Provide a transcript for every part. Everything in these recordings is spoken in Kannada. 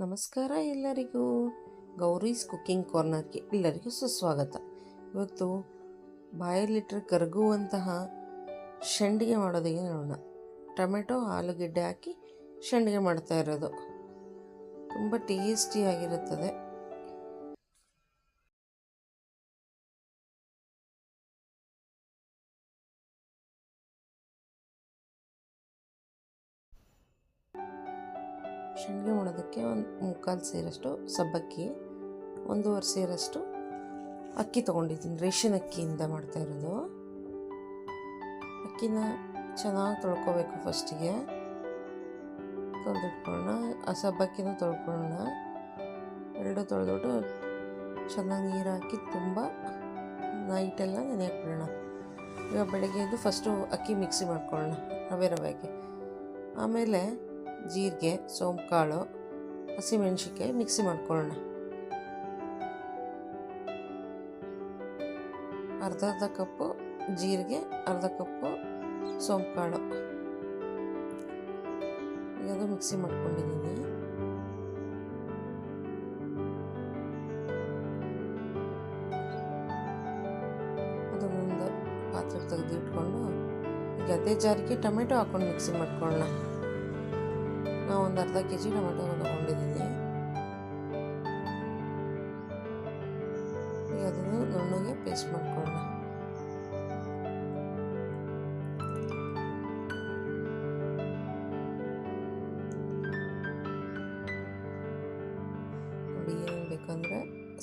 ನಮಸ್ಕಾರ ಎಲ್ಲರಿಗೂ. ಗೌರೀಸ್ ಕುಕ್ಕಿಂಗ್ ಕಾರ್ನರ್ಗೆ ಎಲ್ಲರಿಗೂ ಸುಸ್ವಾಗತ. ಇವತ್ತು ಬಾಯಲ್ಲಿಟ್ಟರೆ ಕರಗುವಂತಹ ಸಂಡಿಗೆ ಮಾಡೋದಕ್ಕೆ ನೋಡೋಣ. ಟೊಮೆಟೊ ಆಲೂಗೆಡ್ಡೆ ಹಾಕಿ ಸಂಡಿಗೆ ಮಾಡ್ತಾ ಇರೋದು ತುಂಬ ಟೇಸ್ಟಿಯಾಗಿರುತ್ತದೆ. ಸಂಡಿಗೆ ಮಾಡೋದಕ್ಕೆ ಒಂದು 3/4 ಸೇರಷ್ಟು ಸಬ್ಬಕ್ಕಿ, 1.5 ಸೇರಷ್ಟು ಅಕ್ಕಿ ತೊಗೊಂಡಿದ್ದೀನಿ. ರೇಷನ್ ಅಕ್ಕಿಯಿಂದ ಮಾಡ್ತಾ ಇರೋದು. ಅಕ್ಕಿನ ಚೆನ್ನಾಗಿ ತೊಳ್ಕೊಬೇಕು. ಫಸ್ಟಿಗೆ ತೊಳೆದಿಟ್ಕೊಳ್ಳೋಣ. ಆ ಸಬ್ಬಕ್ಕಿನ ತೊಳ್ಕೊಳ್ಳೋಣ. ಎರಡು ತೊಳೆದ್ಬಿಟ್ಟು ಚೆನ್ನಾಗಿ ನೀರು ಹಾಕಿ ತುಂಬ ನೈಟೆಲ್ಲ ನೆನೆಹಾಕ್ಬಿಡೋಣ. ಈಗ ಬೆಳಗ್ಗೆ ಎದ್ದು ಫಸ್ಟು ಅಕ್ಕಿ ಮಿಕ್ಸಿ ಮಾಡ್ಕೊಳ್ಳೋಣ ರವೆಗೆ. ಆಮೇಲೆ ಜೀರಿಗೆ, ಸೋಂಪು ಕಾಳು, ಹಸಿಮೆಣ್ಸಿಕಾಯಿ ಮಿಕ್ಸಿ ಮಾಡ್ಕೊಳ್ಳೋಣ. ಅರ್ಧ ಕಪ್ಪು ಜೀರಿಗೆ, ಅರ್ಧ ಕಪ್ಪು ಸೋಂಪು ಕಾಳು, ಅದು ಮಿಕ್ಸಿ ಮಾಡ್ಕೊಂಡಿದ್ದೀನಿ. ಅದನ್ನೊಂದು ಪಾತ್ರೆಗೆ ತೆಗೆದು ಇಟ್ಕೊಂಡು ಈಗ ಅದೇ ಜಾರಿಗೆ ಟೊಮೆಟೊ ಹಾಕ್ಕೊಂಡು ಮಿಕ್ಸಿ ಮಾಡ್ಕೊಳ್ಳೋಣ. ನಾವು ಒಂದು ಅರ್ಧ kg ಟೊಮೆಟೊ ತೊಗೊಂಡಿದ್ದೀನಿ. ಈಗ ಅದನ್ನು ನುಣ್ಣಗೆ ಪೇಸ್ಟ್ ಮಾಡ್ಕೊಳ್ಳೋಣ. ನೋಡಿ ಏನೇನು ಬೇಕಂದರೆ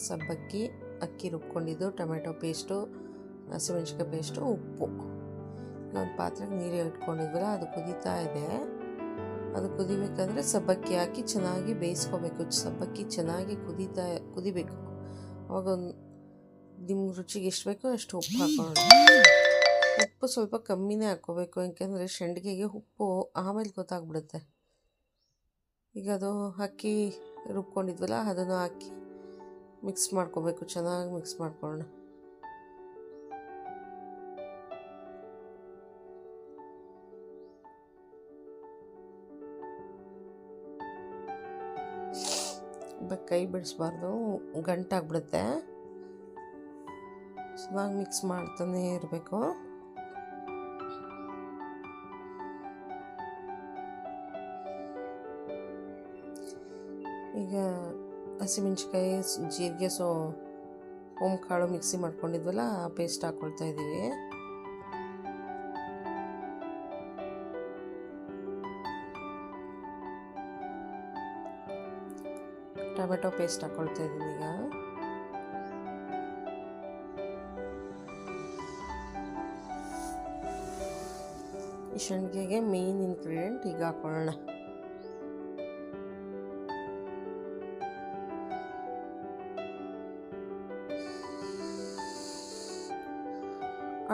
ಸಬ್ಬಕ್ಕಿ, ಅಕ್ಕಿ ರುಬ್ಕೊಂಡಿದ್ದು, ಟೊಮೆಟೊ ಪೇಸ್ಟು, ಹಸಿಮೆಣ್ಸಿಕಾಯಿ ಪೇಸ್ಟು, ಉಪ್ಪು. ಈಗ ಒಂದು ಪಾತ್ರೆಗೆ ನೀರು ಇಟ್ಕೊಂಡಿದ್ವಲ್ಲ ಅದು ಕುದೀತಾ ಇದೆ. ಅದು ಕುದಿಬೇಕಾದ್ರೆ ಸಬ್ಬಕ್ಕಿ ಹಾಕಿ ಚೆನ್ನಾಗಿ ಬೇಯಿಸ್ಕೋಬೇಕು. ಸಬ್ಬಕ್ಕಿ ಚೆನ್ನಾಗಿ ಕುದಿಬೇಕು. ಅವಾಗ ನಿಮ್ಮ ರುಚಿಗೆ ಎಷ್ಟು ಬೇಕೋ ಅಷ್ಟು ಉಪ್ಪು ಹಾಕೊಳ್ಳೋಣ. ಉಪ್ಪು ಸ್ವಲ್ಪ ಕಮ್ಮಿನೇ ಹಾಕ್ಕೋಬೇಕು, ಯಾಕೆಂದರೆ ಸಂಡಿಗೆಗೆ ಉಪ್ಪು ಆಮೇಲೆ ಗೊತ್ತಾಗ್ಬಿಡುತ್ತೆ. ಈಗ ಅದು ಅಕ್ಕಿ ರುಬ್ಕೊಂಡಿದ್ವಲ್ಲ ಅದನ್ನು ಹಾಕಿ ಮಿಕ್ಸ್ ಮಾಡ್ಕೋಬೇಕು. ಚೆನ್ನಾಗಿ ಮಿಕ್ಸ್ ಮಾಡ್ಕೊಳ್ಳೋಣ. ಕೈ ಬಿಡಿಸ್ಬಾರ್ದು, ಗಂಟಾಗ್ಬಿಡುತ್ತೆ. ಚೆನ್ನಾಗಿ ಮಿಕ್ಸ್ ಮಾಡ್ತಾನೆ ಇರಬೇಕು. ಈಗ ಹಸಿಮೆಣ್ಸಿಕಾಯಿ, ಜೀರಿಗೆ, ಸೋಂಪು ಕಾಳು ಮಿಕ್ಸಿ ಮಾಡ್ಕೊಂಡಿದ್ವಲ್ಲ ಆ ಪೇಸ್ಟ್ ಹಾಕ್ಕೊಳ್ತಾ ಇದ್ದೀವಿ. ಟೊಮೆಟೊ ಪೇಸ್ಟ್ ಹಾಕ್ಕೊಳ್ತಾ ಇದ್ದೀನಿ. ಈಗ ಈ ಸಂಡಿಗೆಗೆ ಮೇನ್ ಇಂಗ್ರೀಡಿಯೆಂಟ್ ಈಗ ಹಾಕೊಳ್ಳೋಣ.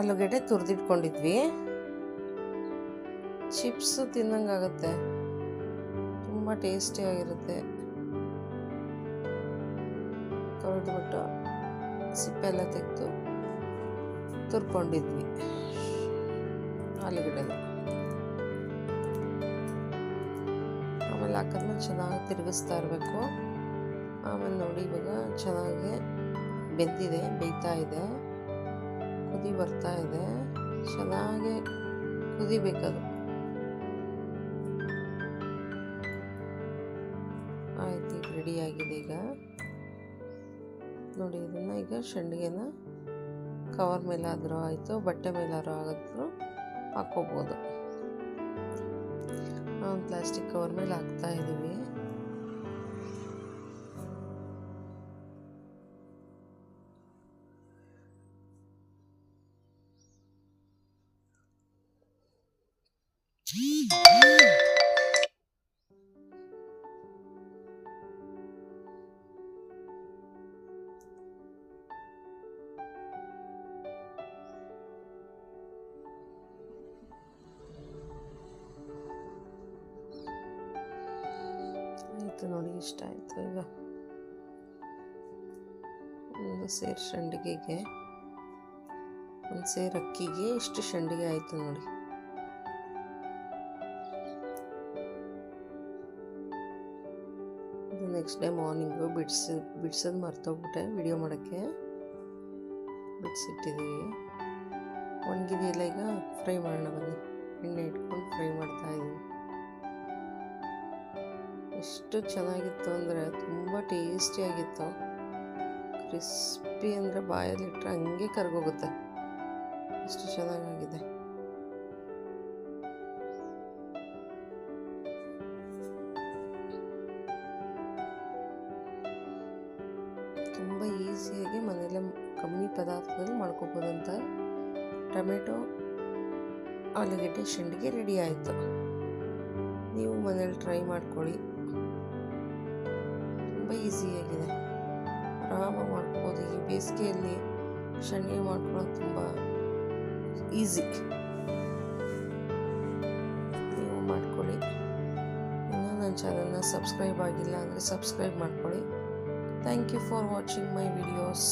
ಆಲೂಗೆಡ್ಡೆ ತುರಿದಿಟ್ಕೊಂಡಿದ್ವಿ. ಚಿಪ್ಸ್ ತಿನ್ನಂಗಾಗುತ್ತೆ, ತುಂಬ ಟೇಸ್ಟಿಯಾಗಿರುತ್ತೆ. ತೊಳೆದ್ಬಿಟ್ಟು ಸಿಪ್ಪೆಲ್ಲ ತೆಗೆದು ತುರ್ಕೊಂಡಿದ್ವಿ ಆಲೂಗಡ್ಡೆನ. ಆಮೇಲೆ ಹಾಕಿದ್ಮೇಲೆ ಚೆನ್ನಾಗಿ ತಿರುಗಿಸ್ತಾ ಇರಬೇಕು. ಆಮೇಲೆ ನೋಡಿ ಇವಾಗ ಚೆನ್ನಾಗಿ ಬೆಂದಿದೆ, ಬೇಯ್ತಾ ಇದೆ, ಕುದಿ ಬರ್ತಾ ಇದೆ. ಚೆನ್ನಾಗಿ ಕುದಿಬೇಕದು. ಆಯ್ತು, ಈಗ ರೆಡಿಯಾಗಿದೆ. ಈಗ ನೋಡಿ ಇದನ್ನು ಈಗ ಸಂಡಿಗೆನ ಕವರ್ ಮೇಲಾದರೂ ಆಯಿತು, ಬಟ್ಟೆ ಮೇಲಾದರೂ ಆಗಾದರೂ ಹಾಕ್ಕೋಬೋದು. ನಾವು ಪ್ಲಾಸ್ಟಿಕ್ ಕವರ್ ಮೇಲೆ ಹಾಕ್ತಾ ಇದ್ದೀವಿ. ಆಯಿತು ನೋಡಿ, ಇಷ್ಟ ಆಯಿತು. ಈಗ ಒಂದು ಸೇರು ಸಂಡಿಗೆಗೆ, ಒಂದು ಸೇರು ಅಕ್ಕಿಗೆ ಇಷ್ಟು ಸಂಡಿಗೆ ಆಯಿತು ನೋಡಿ. ಇದು ನೆಕ್ಸ್ಟ್ ಡೇ ಮಾರ್ನಿಂಗು ಬಿಡ್ಸೋದು ಮರ್ತೋಗ್ಬಿಟ್ಟೆ ವಿಡಿಯೋ ಮಾಡೋಕ್ಕೆ. ಬಿಡಿಸಿಟ್ಟಿದ್ದೀವಿ. ಒಣಗಿದೆಯಲ್ಲ, ಈಗ ಫ್ರೈ ಮಾಡೋಣ ಬನ್ನಿ. ಎಣ್ಣೆ ಇಟ್ಕೊಂಡು ಫ್ರೈ ಮಾಡ್ತಾಯಿದ್ದೀವಿ. ಎಷ್ಟು ಚೆನ್ನಾಗಿತ್ತು ಅಂದರೆ ತುಂಬ ಟೇಸ್ಟಿಯಾಗಿತ್ತು. ಕ್ರಿಸ್ಪಿ ಅಂದರೆ ಬಾಯಲ್ಲಿಟ್ಟರೆ ಹಂಗೆ ಕರ್ಗೋಗುತ್ತೆ, ಎಷ್ಟು ಚೆನ್ನಾಗಾಗಿದೆ. ತುಂಬ ಈಸಿಯಾಗಿ ಮನೆಯಲ್ಲೇ ಕಮ್ಮಿ ಪದಾರ್ಥದಲ್ಲಿ ಮಾಡ್ಕೋಬೋದಂತ ಟೊಮೆಟೊ ಆಲೂಗೆಡ್ಡೆ ಶಂಡಿಗೆ ರೆಡಿ ಆಯಿತು. ನೀವು ಮನೇಲಿ ಟ್ರೈ ಮಾಡ್ಕೊಳ್ಳಿ, ತುಂಬ ಈಸಿಯಾಗಿದೆ, ಆರಾಮಾಗಿ ಮಾಡ್ಕೋಬೋದು. ಈ ಬೇಸಿಗೆಯಲ್ಲಿ ಶಂಡಿಗೆ ಮಾಡ್ಕೊಳ್ಳೋದು ತುಂಬ ಈಸಿ. ನೀವು ಮಾಡ್ಕೊಳ್ಳಿ. ಇನ್ನೂ ನನ್ನ ಚಾನಲ್ನ ಸಬ್ಸ್ಕ್ರೈಬ್ ಆಗಿಲ್ಲ ಅಂದರೆ ಸಬ್ಸ್ಕ್ರೈಬ್ ಮಾಡ್ಕೊಳ್ಳಿ. Thank you for watching my videos.